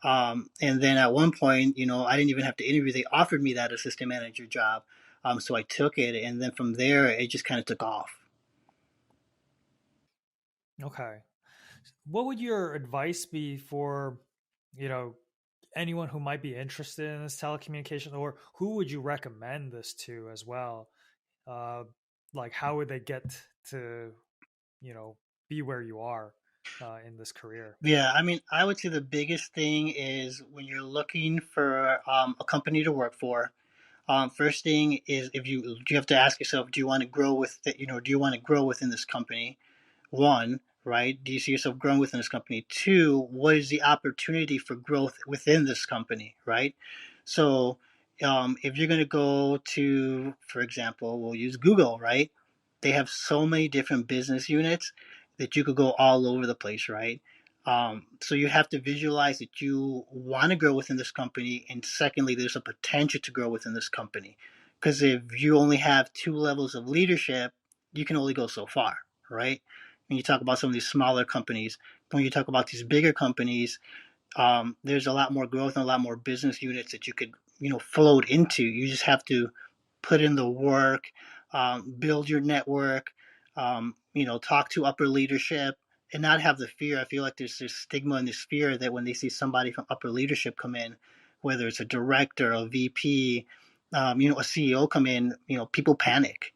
And then at one point, I didn't even have to interview. They offered me that assistant manager job. So I took it. And then from there, it just kind of took off. Okay. What would your advice be for, you know, anyone who might be interested in this telecommunication, or who would you recommend this to as well? Uh, like, how would they get to, you know, be where you are in this career? Yeah, I mean, I would say the biggest thing is when you're looking for a company to work for. First thing is, if you have to ask yourself, do you want to grow do you want to grow within this company? One, right? Do you see yourself growing within this company? Two, what is the opportunity for growth within this company, right? So, if you're going to go to, for example, we'll use Google, right? They have so many different business units that you could go all over the place, right? So you have to visualize that you want to grow within this company, and secondly, there's a potential to grow within this company. Because if you only have two levels of leadership, you can only go so far, right? When you talk about some of these smaller companies, when you talk about these bigger companies, there's a lot more growth and a lot more business units that you could, float into. You just have to put in the work, build your network, talk to upper leadership and not have the fear. I feel like there's this stigma and this fear that when they see somebody from upper leadership come in, whether it's a director, a VP, a CEO come in, people panic.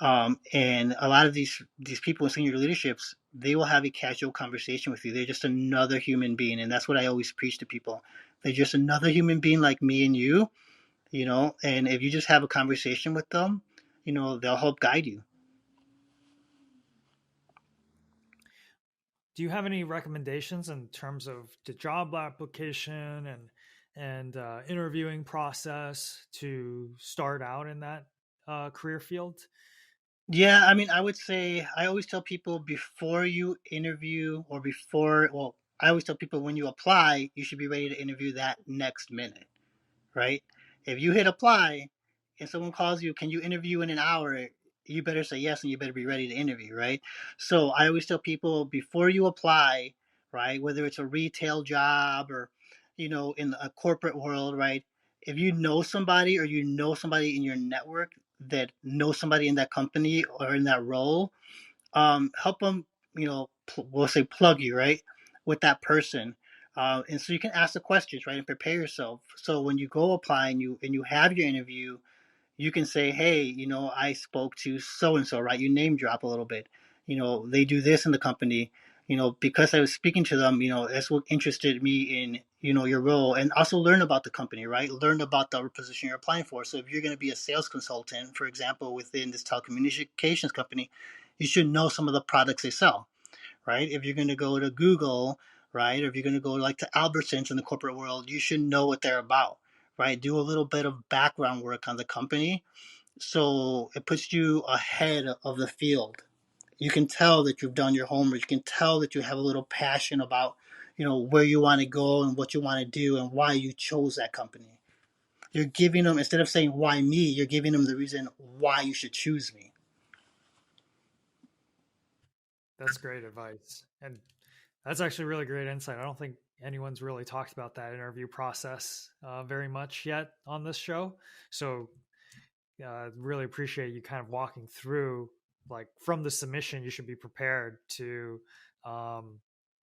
And a lot of these people in senior leaderships, they will have a casual conversation with you. They're just another human being, and that's what I always preach to people. They're just another human being like me and you, And if you just have a conversation with them, they'll help guide you. Do you have any recommendations in terms of the job application and interviewing process to start out in that career field? Yeah, I mean, I would say I always tell people before you interview or well, I always tell people when you apply, you should be ready to interview that next minute, right? If you hit apply and someone calls you, can you interview in an hour? You better say yes and you better be ready to interview, right? So I always tell people before you apply, right, whether it's a retail job or, in a corporate world, right? If you know somebody or you know somebody in your network that knows somebody in that company or in that role, help them, we'll say plug you, right, with that person. And so you can ask the questions, right, and prepare yourself. So when you go apply and you have your interview, you can say, hey, I spoke to so and so, right? You name drop a little bit. They do this in the company. Because I was speaking to them, that's what interested me in, your role, and also learn about the company, right? Learn about the position you're applying for. So if you're going to be a sales consultant, for example, within this telecommunications company, you should know some of the products they sell, right? If you're going to go to Google, right, or if you're going to go like to Albertsons in the corporate world, you should know what they're about, right? Do a little bit of background work on the company, so it puts you ahead of the field. You can tell that you've done your homework. You can tell that you have a little passion about, where you want to go and what you want to do and why you chose that company. You're giving them, instead of saying why me, you're giving them the reason why you should choose me. That's great advice. And that's actually really great insight. I don't think anyone's really talked about that interview process very much yet on this show. So really appreciate you kind of walking through, like, from the submission you should be prepared to um,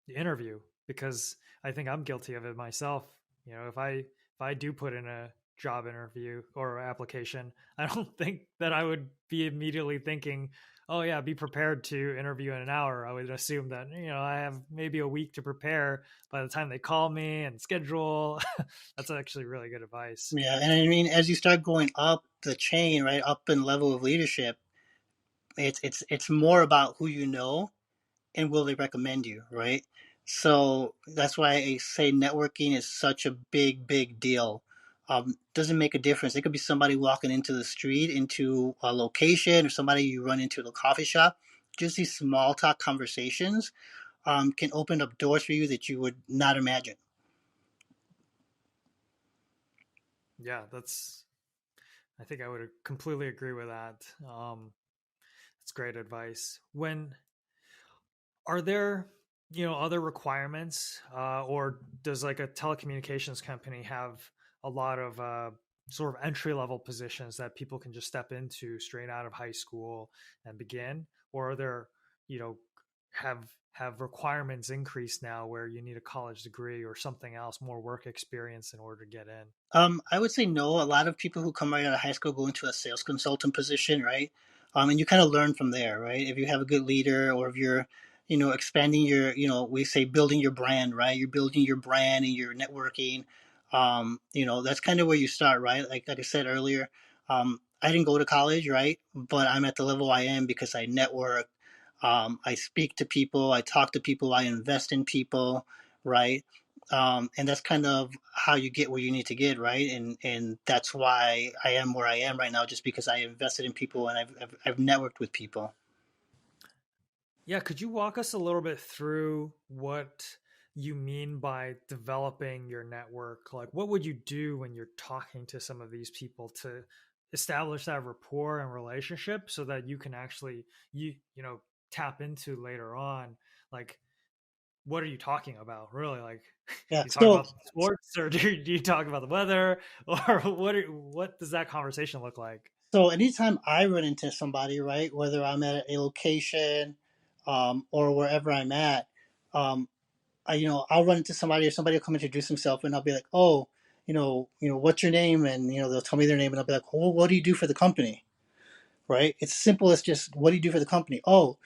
the interview, because I think I'm guilty of it myself. If I do put in a job interview or application, I don't think that I would be immediately thinking, oh yeah, be prepared to interview in an hour. I would assume that I have maybe a week to prepare by the time they call me and schedule. That's actually really good advice. Yeah, and I mean, as you start going up the chain, right, up in level of leadership, it's more about who you know and will they recommend you, right? So that's why I say networking is such a big deal. Doesn't make a difference. It could be somebody walking into the street, into a location, or somebody you run into at a coffee shop. Just these small talk conversations can open up doors for you that you would not imagine. Yeah, I think I would completely agree with that. That's great advice. When are there, other requirements, or does like a telecommunications company have a lot of sort of entry level positions that people can just step into straight out of high school and begin, or are there, you know, have requirements increased now where you need a college degree or something else, more work experience in order to get in? I would say no. A lot of people who come right out of high school go into a sales consultant position, right? And you kind of learn from there, right? If you have a good leader, or if you're, expanding your, we say building your brand, right? You're building your brand and your networking. That's kind of where you start, right? Like I said earlier, I didn't go to college, right? But I'm at the level I am because I network. I speak to people, I talk to people, I invest in people, right? And that's kind of how you get where you need to get, right? And that's why I am where I am right now, just because I invested in people and I've networked with people. Yeah, could you walk us a little bit through what you mean by developing your network? Like, what would you do when you're talking to some of these people to establish that rapport and relationship so that you can actually tap into later on? Like, what are you talking about? Really, like, Yeah. you talk So about sports, or do you talk about the weather, or what does that conversation look like? So anytime I run into somebody, right, whether I'm at a location, or wherever I'm at, um, I'll run into somebody, or somebody will come introduce himself, and I'll be like, oh, what's your name? And they'll tell me their name, and I'll be like, well, what do you do for the company? Right? It's simple as just, what do you do for the company? Oh,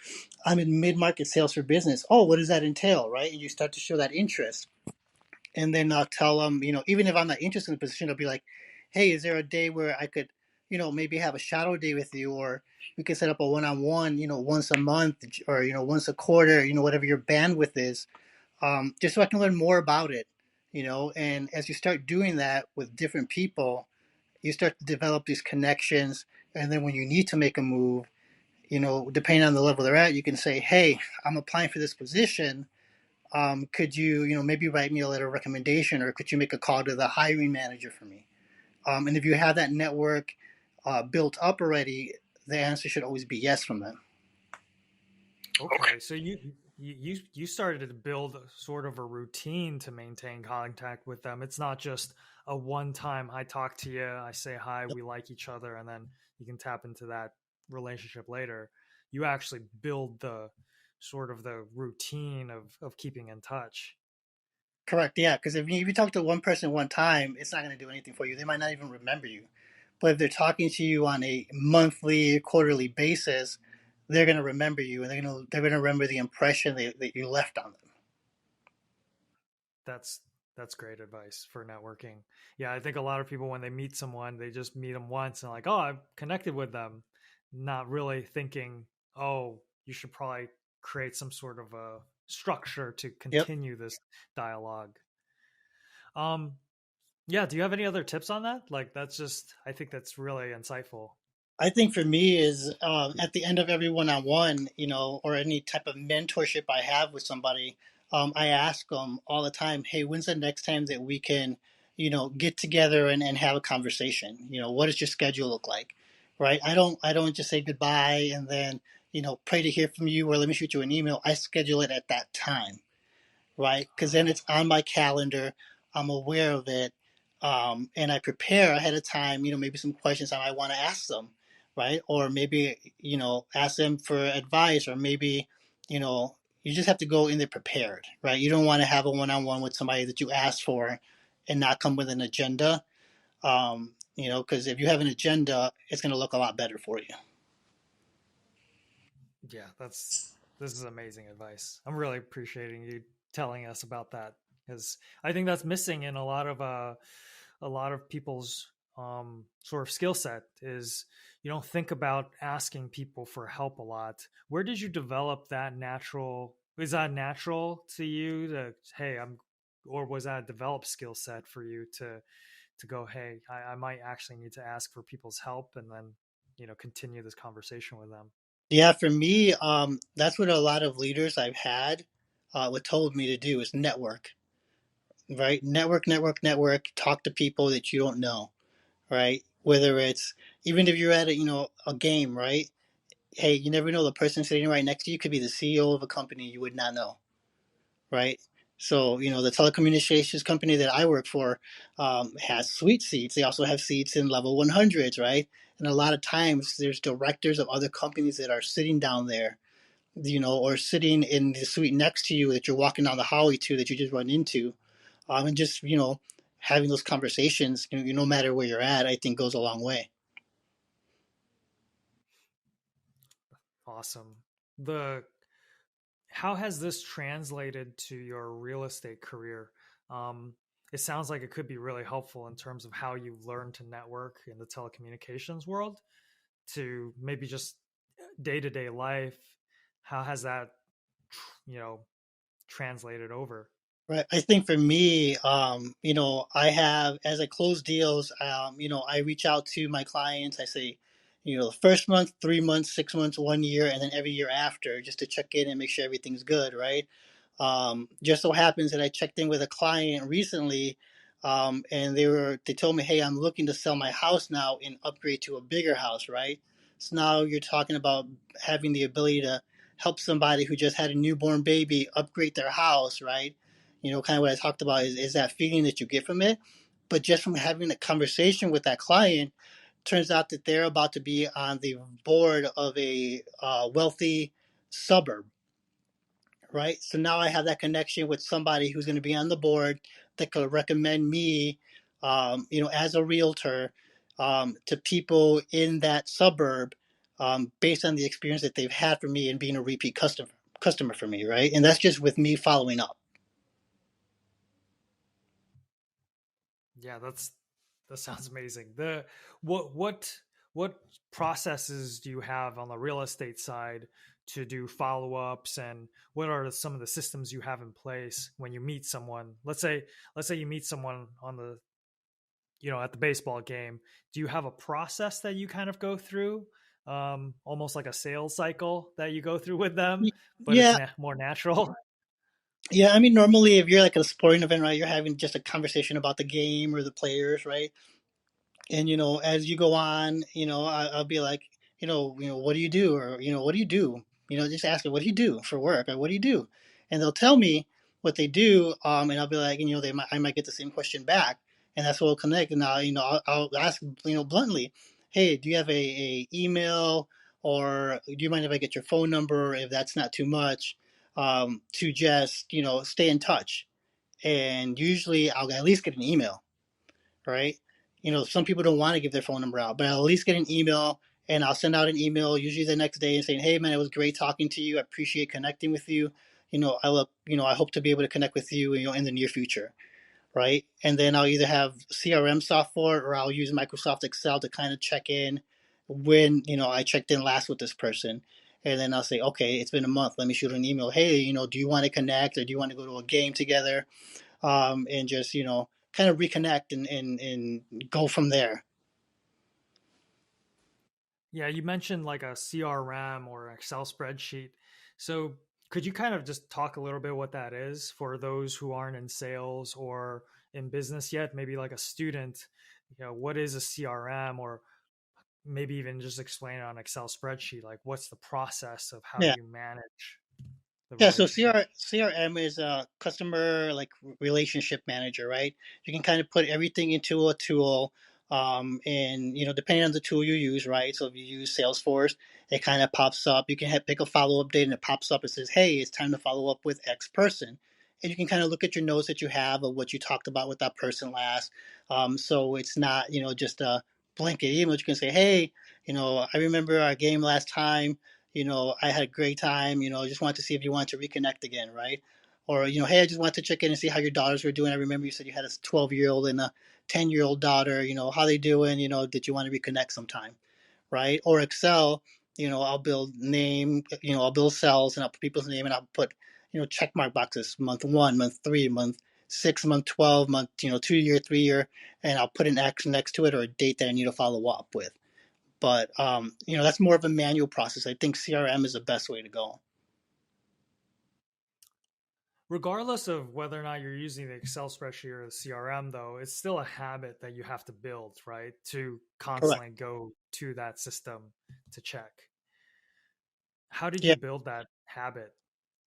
I'm in mid-market sales for business. Oh, what does that entail? Right? And you start to show that interest, and then I'll tell them, even if I'm not interested in the position, I'll be like, hey, is there a day where I could, maybe have a shadow day with you, or we can set up a one-on-one, once a month, or once a quarter, whatever your bandwidth is, just so I can learn more about it, And as you start doing that with different people, you start to develop these connections, and then when you need to make a move, depending on the level they're at, you can say, hey, I'm applying for this position. Could you, maybe write me a letter of recommendation, or could you make a call to the hiring manager for me? And if you have that network built up already, the answer should always be yes from them. Okay, so you started to build sort of a routine to maintain contact with them. It's not just a one time I talk to you, I say hi, we like each other, and then you can tap into that relationship later. You actually build the sort of the routine of keeping in touch. Correct. Yeah, because if you talk to one person one time, it's not going to do anything for you. They might not even remember you. But if they're talking to you on a monthly, quarterly basis, they're going to remember you, and they're going to remember the impression that you left on them. That's that's great advice for networking. Yeah, I think a lot of people when they meet someone, they just meet them once and like, oh, I've connected with them, not really thinking, oh, you should probably create some sort of a structure to Yep. continue this dialogue. Um, yeah, do you have any other tips on that? Like, that's just, I think that's really insightful. I think for me is, at the end of every one-on-one, or any type of mentorship I have with somebody, I ask them all the time, hey, when's the next time that we can, get together and have a conversation? What does your schedule look like? Right? I don't just say goodbye and then, pray to hear from you, or let me shoot you an email. I schedule it at that time, right? Because then it's on my calendar. I'm aware of it, and I prepare ahead of time. Maybe some questions I might want to ask them, right? Or maybe ask them for advice, or maybe you know you just have to go in there prepared, right? You don't want to have a one-on-one with somebody that you asked for and not come with an agenda, because if you have an agenda, it's going to look a lot better for you. Yeah, that's this is amazing advice. I'm really appreciating you telling us about that because I think that's missing in a lot of people's sort of skill set is you don't think about asking people for help a lot. Where did you develop that natural? Is that natural to you to hey I'm, or was that a developed skill set for you to go hey I might actually need to ask for people's help and then continue this conversation with them. Yeah, for me, that's what a lot of leaders I've had what told me to do is network, right? Network, network, network. Talk to people that you don't know, right? Whether it's, even if you're at a game, right? Hey, you never know, the person sitting right next to you could be the CEO of a company you would not know, right? So the telecommunications company that I work for has suite seats. They also have seats in level 100s, right? And a lot of times there's directors of other companies that are sitting down there, or sitting in the suite next to you that you're walking down the hallway to, that you just run into, and just having those conversations, no matter where you're at, I think goes a long way. Awesome. The how has this translated to your real estate career? Um, it sounds like it could be really helpful in terms of how you learn to network in the telecommunications world to maybe just day to day life. How has that, you know, translated over? Right. I think for me, I have, as I close deals, I reach out to my clients. I say, the first month, 3 months, 6 months, 1 year, and then every year after, just to check in and make sure everything's good, right? Just so happens that I checked in with a client recently, and they told me, hey, I'm looking to sell my house now and upgrade to a bigger house, right? So now you're talking about having the ability to help somebody who just had a newborn baby upgrade their house, right? Kind of what I talked about is that feeling that you get from it. But just from having a conversation with that client, Turns out that they're about to be on the board of a wealthy suburb, right? So now I have that connection with somebody who's going to be on the board that could recommend me, as a realtor, to people in that suburb, based on the experience that they've had for me and being a repeat customer for me, right? And that's just with me following up. Yeah, that sounds amazing. The what processes do you have on the real estate side to do follow-ups, and what are some of the systems you have in place when you meet someone? Let's say you meet someone on the at the baseball game. Do you have a process that you kind of go through? Almost like a sales cycle that you go through with them, but it's Yeah, more natural. yeah. I mean, normally if you're like at a sporting event, right, you're having just a conversation about the game or the players, right? And as you go on, I'll be like, what do you do, or what do you do, just ask them, what do you do for work, or what do you do, and they'll tell me what they do, and I'll be like, I might get the same question back, and that's what will connect. And I'll ask, bluntly, hey, do you have a email, or do you mind if I get your phone number, if that's not too much, to just stay in touch. And usually I'll at least get an email, right? Some people don't want to give their phone number out, but I'll at least get an email, and I'll send out an email usually the next day and saying, "Hey, man, it was great talking to you. I appreciate connecting with you. I hope to be able to connect with you, in the near future." Right. And then I'll either have CRM software, or I'll use Microsoft Excel to kind of check in when, I checked in last with this person. And then I'll say, okay, it's been a month. Let me shoot an email. Hey, do you want to connect, or do you want to go to a game together? And just kind of reconnect, and go from there. Yeah, you mentioned like a CRM or Excel spreadsheet. So, could you kind of just talk a little bit what that is for those who aren't in sales or in business yet? Maybe like a student, what is a CRM, or maybe even just explain it on Excel spreadsheet. Like, what's the process of how Yeah. you manage the Yeah, so relationship? CRM is a customer like relationship manager, right? You can kind of put everything into a tool, and depending on the tool you use, right? So if you use Salesforce, it kind of pops up. You can pick a follow up date, and it pops up and says, "Hey, it's time to follow up with X person," and you can kind of look at your notes that you have of what you talked about with that person last. So it's not just a blanket email. You can say, "Hey, I remember our game last time. I had a great time. I just wanted to see if you wanted to reconnect again, right? Or, hey, I just wanted to check in and see how your daughters were doing. I remember you said you had a 12-year-old and a 10-year-old daughter. How they doing? Did you want to reconnect sometime, right? Or Excel, I'll build name, I'll build cells, and I'll put people's name, and I'll put, check mark boxes, month one, month three, month six, month 12, month, 2 year, 3 year, and I'll put an X next to it, or a date that I need to follow up with. But that's more of a manual process. I think CRM is the best way to go. Regardless of whether or not you're using the Excel spreadsheet or the CRM, though, it's still a habit that you have to build, right? To Correct. constantly go to that system to check. How did Yeah. you build that habit?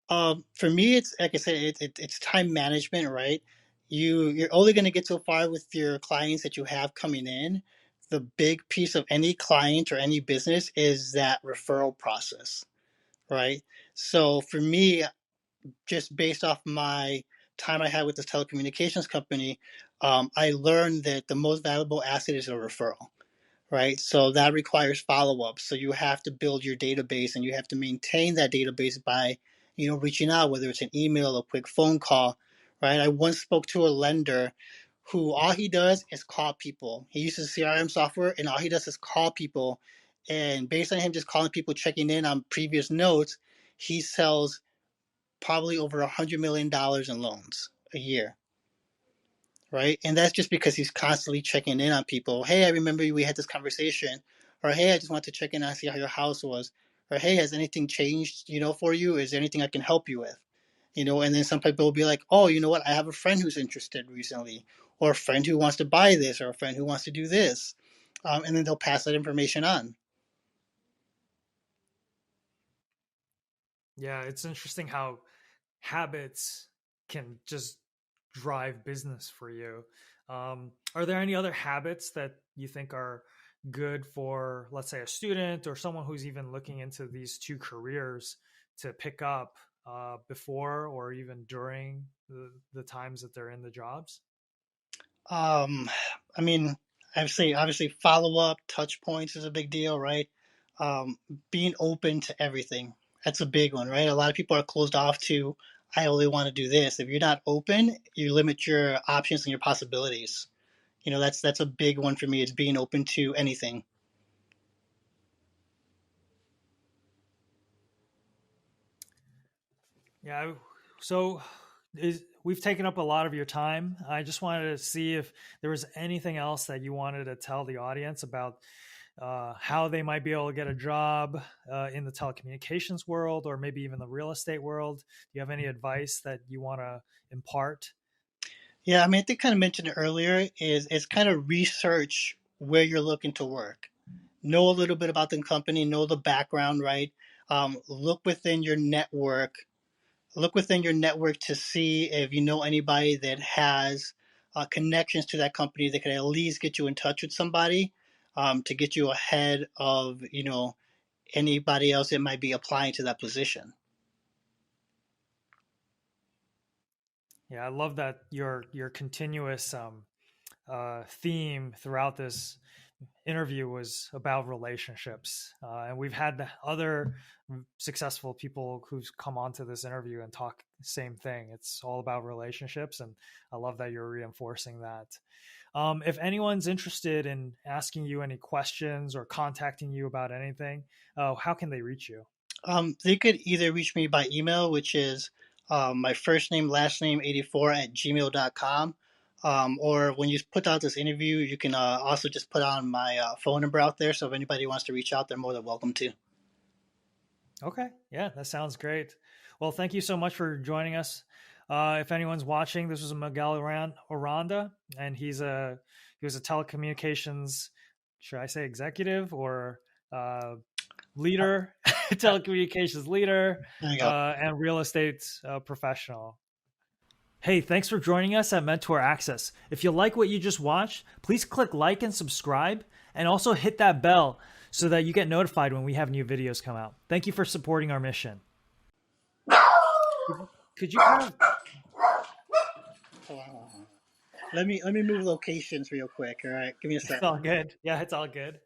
For me, it's like I said, it's time management, right? You're only going to get so far with your clients that you have coming in. The big piece of any client or any business is that referral process, right? So for me, just based off my time I had with this telecommunications company, I learned that the most valuable asset is a referral, right? So that requires follow up. So you have to build your database, and you have to maintain that database by, reaching out, whether it's an email, a quick phone call, right? I once spoke to a lender who all he does is call people. He uses CRM software, and all he does is call people. And based on him just calling people, checking in on previous notes, he sells probably over $100 million in loans a year, right? And that's just because he's constantly checking in on people. Hey, I remember we had this conversation, or hey, I just want to check in and see how your house was, or hey, has anything changed, for you? Is there anything I can help you with? And then some people will be like, oh, you know what? I have a friend who's interested recently, or a friend who wants to buy this, or a friend who wants to do this, and then they'll pass that information on. Yeah, it's interesting how habits can just drive business for you. Are there any other habits that you think are good for, let's say, a student or someone who's even looking into these two careers to pick up before or even during the times that they're in the jobs? Um, I mean, obviously, follow up, touch points is a big deal, right? Um, Being open to everything. That's a big one, right? A lot of people are closed off to, I only want to do this. If you're not open, you limit your options and your possibilities. That's a big one for me. Is being open to anything. Yeah. So we've taken up a lot of your time. I just wanted to see if there was anything else that you wanted to tell the audience about how they might be able to get a job in the telecommunications world or maybe even the real estate world. Do you have any advice that you want to impart? Yeah, I mean, I think kind of mentioned it earlier. Is kind of research where you're looking to work. Know a little bit about the company. Know the background, right? Look within your network. Look within your network to see if you know anybody that has connections to that company that could at least get you in touch with somebody, to get you ahead of anybody else that might be applying to that position. Yeah, I love that your continuous theme throughout this interview was about relationships, and we've had other successful people who've come onto this interview and talk the same thing. It's all about relationships, and I love that you're reinforcing that. If anyone's interested in asking you any questions or contacting you about anything, how can they reach you? They could either reach me by email, which is my first name, last name, 84 at gmail.com. Or when you put out this interview, you can also just put on my phone number out there. So if anybody wants to reach out, they're more than welcome to. Okay. Yeah, that sounds great. Well, thank you so much for joining us. If anyone's watching, this was Miguel Aranda, and he was a telecommunications, should I say executive or leader, telecommunications leader, There you go. and real estate professional. Hey, thanks for joining us at Mentor Access. If you like what you just watched, please click like and subscribe, and also hit that bell so that you get notified when we have new videos come out. Thank you for supporting our mission. Could you kind of? Hold on, hold on. Let me move locations real quick. All right, give me a It's sec. all good. Yeah, it's all good.